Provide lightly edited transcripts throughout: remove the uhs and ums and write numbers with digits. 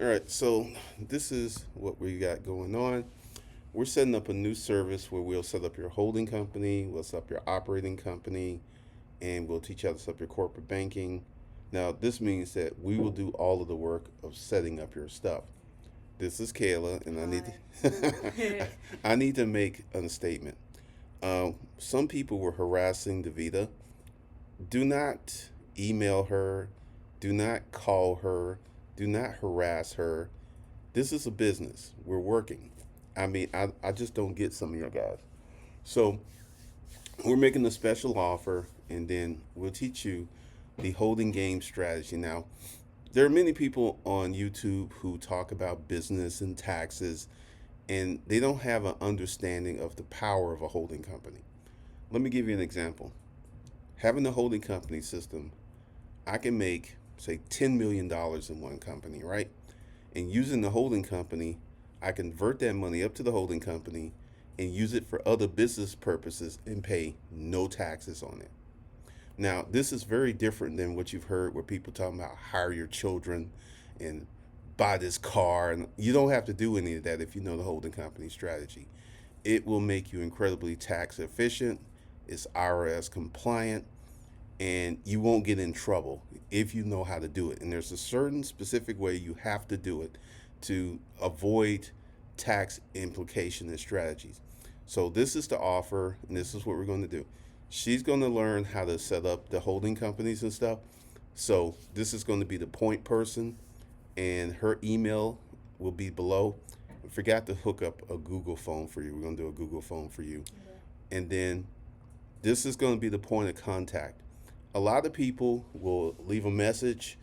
All right, so this is what we got going on. We're setting up a new service where we'll set up your holding company, we'll set up your operating company, and we'll teach you how to set up your corporate banking. Now, this means that we will do all of the work of setting up your stuff. This is Kayla, and Hi. I need to make a statement. Some people were harassing Davita. Do not email her. Do not call her. Do not harass her. This is a business. We're working. I just don't get some of you guys. So we're making a special offer, and then we'll teach you the holding game strategy. Now, there are many people on YouTube who talk about business and taxes, and they don't have an understanding of the power of a holding company. Let me give you an example. Having a holding company system, I can make, say, $10 million dollars in one company, right? And using the holding company, I convert that money up to the holding company and use it for other business purposes and pay no taxes on it. Now, this is very different than what you've heard where people talking about hire your children and buy this car. And you don't have to do any of that if you know the holding company strategy. It will make you incredibly tax efficient. It's IRS compliant, and you won't get in trouble if you know how to do it. And there's a certain specific way you have to do it to avoid tax implication and strategies. So this is the offer, and this is what we're going to do. She's going to learn how to set up the holding companies and stuff. So this is going to be the point person, and her email will be below. I forgot to hook up a Google phone for you. We're going to do a Google phone for you. Okay. And then this is going to be the point of contact. A lot of people will leave a message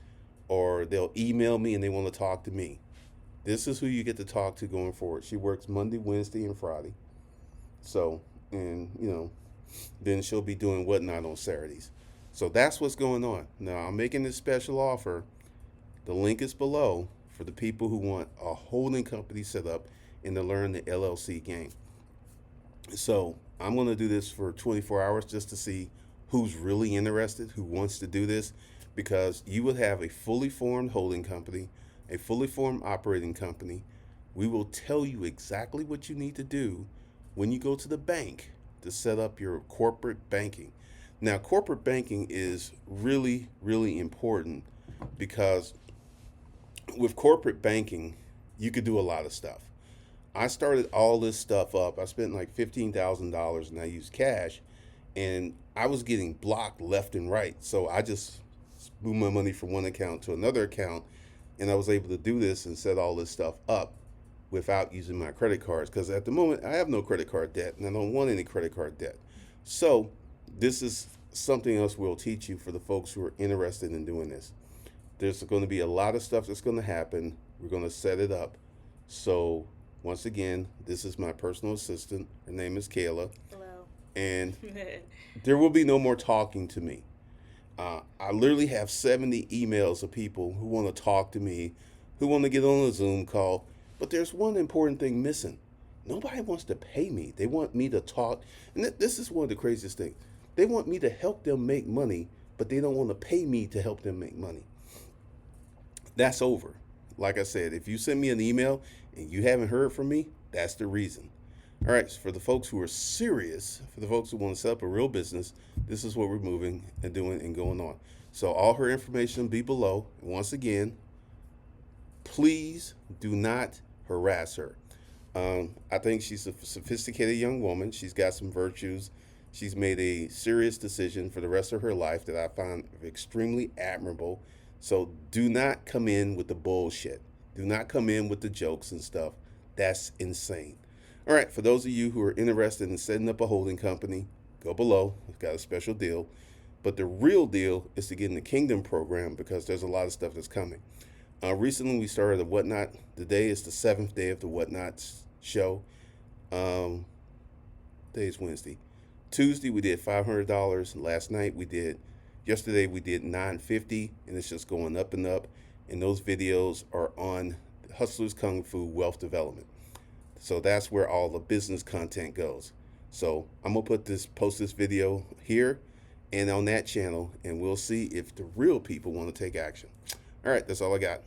or they'll email me and they want to talk to me. This is who you get to talk to going forward. She works Monday, Wednesday, and Friday. So, and then she'll be doing whatnot on Saturdays. So that's what's going on. Now, I'm making this special offer. The link is below for the people who want a holding company set up and to learn the LLC game. So I'm going to do this for 24 hours just to see who's really interested, who wants to do this, because you would have a fully formed holding company, a fully formed operating company. We will tell you exactly what you need to do when you go to the bank to set up your corporate banking. Now, corporate banking is really, really important because with corporate banking, you could do a lot of stuff. I started all this stuff up. I spent like $15,000 and I used cash, and I was getting blocked left and right. So I just moved my money from one account to another account, and I was able to do this and set all this stuff up without using my credit cards. Because at the moment, I have no credit card debt, and I don't want any credit card debt. So this is something else we'll teach you for the folks who are interested in doing this. There's going to be a lot of stuff that's going to happen. We're going to set it up. So once again, this is my personal assistant. Her name is Kayla, Hello. and there will be no more talking to me. I literally have 70 emails of people who want to talk to me, who want to get on a Zoom call, but there's one important thing missing. Nobody wants to pay me. They want me to talk, and this is one of the craziest things. They want me to help them make money, but they don't want to pay me to help them make money. That's over. Like I said, if you send me an email and you haven't heard from me, that's the reason. All right, so for the folks who are serious, for the folks who want to set up a real business, this is what we're moving and doing and going on. So all her information will be below. And once again, please do not harass her. I think she's a sophisticated young woman. She's got some virtues. She's made a serious decision for the rest of her life that I find extremely admirable. So do not come in with the bullshit. Do not come in with the jokes and stuff. That's insane. All right, for those of you who are interested in setting up a holding company, go below. We've got a special deal. But the real deal is to get in the Kingdom program because there's a lot of stuff that's coming. Recently, we started a Whatnot. Today is the seventh day of the Whatnot show. Um, Today is Wednesday. Tuesday, we did $500. Last night, yesterday, we did $950, and it's just going up and up. And those videos are on Hustlers Kung Fu Wealth Development. So that's where all the business content goes. So I'm gonna post this video here and on that channel, and we'll see if the real people want to take action. All right, that's all I got.